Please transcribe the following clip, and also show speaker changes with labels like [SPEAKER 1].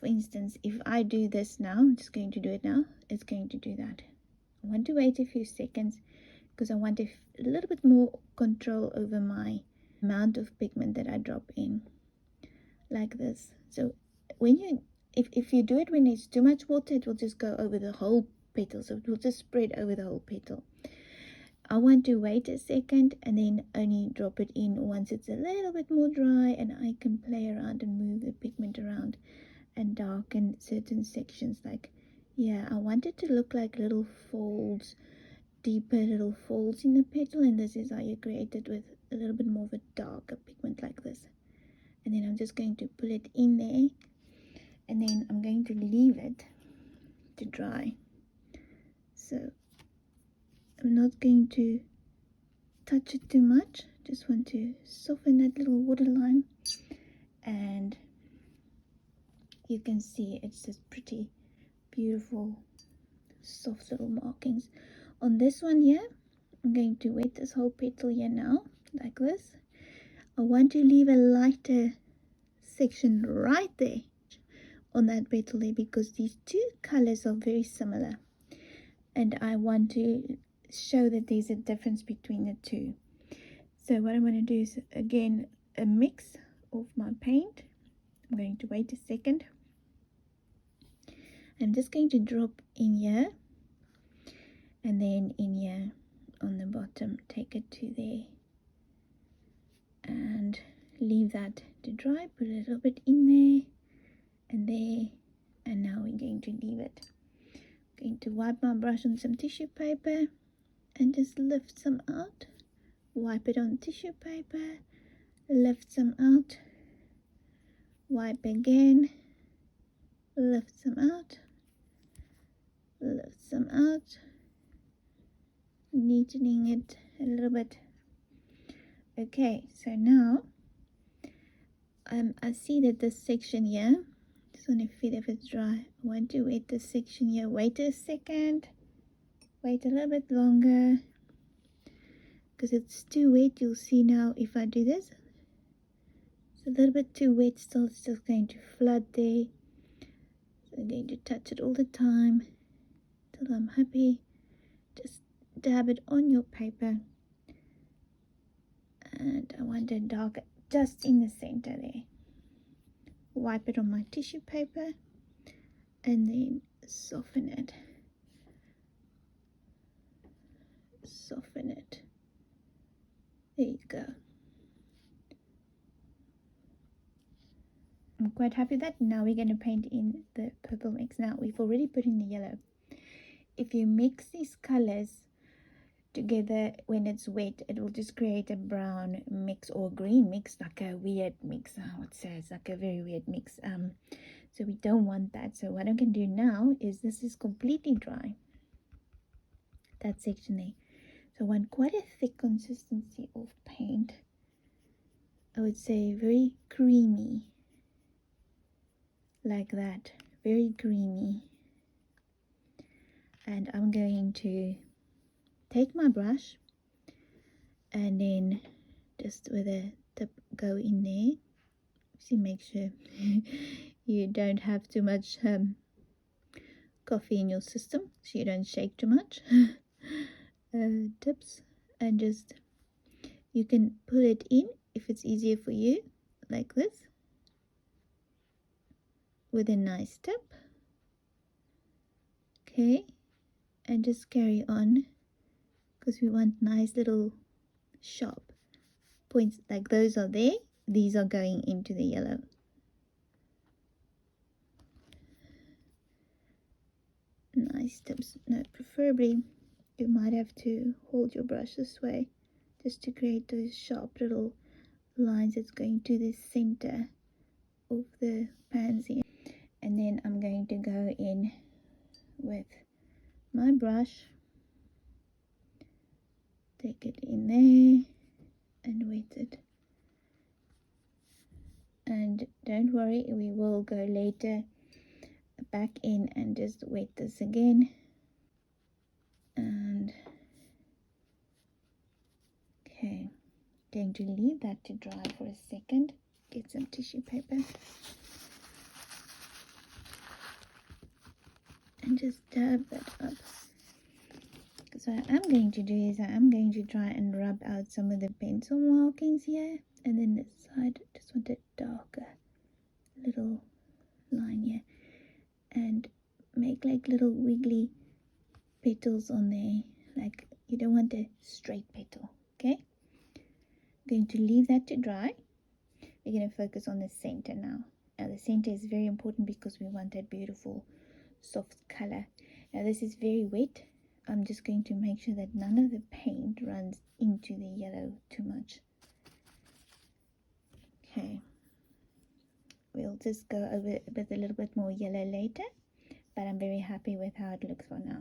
[SPEAKER 1] For instance, if I do this now, I'm just going to do it now, it's going to do that. I want to wait a few seconds because I want a little bit more control over my amount of pigment that I drop in, like this. So when you, if you do it when there's too much water, it will just go over the whole petal, so it will just spread over the whole petal. I want to wait a second and then only drop it in once it's a little bit more dry, and I can play around and move the pigment around and darken certain sections. Like, yeah, I want it to look like little folds, deeper little folds in the petal, and this is how you create it with a little bit more of a darker pigment like this. And then I'm just going to pull it in there, and then I'm going to leave it to dry. So I'm not going to touch it too much, just want to soften that little waterline, and you can see it's just pretty beautiful soft little markings. On this one here, I'm going to wet this whole petal here now, like this. I want to leave a lighter section right there on that petal there, because these two colors are very similar, and I want to show that there's a difference between the two. So what I'm going to do is, again, a mix of my paint. I'm going to wait a second. I'm just going to drop in here, and then in here on the bottom, take it to there, and leave that to dry. Put a little bit in there and there, and now we're going to leave it. I'm going to wipe my brush on some tissue paper and just lift some out. Wipe it on tissue paper, lift some out, wipe again, lift some out, lift some out, neatening it a little bit. Okay, so now I see that this section here, just want to feel if it's dry. I want to wet this section here. Wait a second, wait a little bit longer, because it's too wet. You'll see now if I do this, it's a little bit too wet still. It's just going to flood there. So I'm going to touch it all the time till I'm happy. Just dab it on your paper, and I want to darken just in the center there. Wipe it on my tissue paper and then soften it. Soften it. There you go. I'm quite happy with that. Now we're going to paint in the purple mix. Now we've already put in the yellow. If you mix these colors together when it's wet, it will just create a brown mix or green mix, like a weird mix. I would say it's like a very weird mix. So we don't want that. So what I can do now is, this is completely dry, that section there. So I want quite a thick consistency of paint. I would say very creamy, like that, very creamy. And I'm going to take my brush and then just with a tip go in there. See, make sure you don't have too much coffee in your system, so you don't shake too much. Tips, and just, you can put it in if it's easier for you, like this, with a nice tip. Okay, and just carry on, because we want nice little sharp points like those are there. These are going into the yellow. Nice tips. No, preferably you might have to hold your brush this way just to create those sharp little lines that's going to the center of the pansy. And then I'm going to go in with my brush, take it in there and wet it. And don't worry, we will go later back in and just wet this again. And okay, going to leave that to dry for a second. Get some tissue paper. and just dab that up. So what I'm going to do is I'm going to try and rub out some of the pencil markings here, and then this side just want a darker little line here, and make like little wiggly petals on there. Like, you don't want a straight petal. Okay, I'm going to leave that to dry. We're going to focus on the center now. Now the center is very important because we want that beautiful soft color. Now this is very wet. I'm just going to make sure that none of the paint runs into the yellow too much. Okay, we'll just go over with a little bit more yellow later, but I'm very happy with how it looks for now.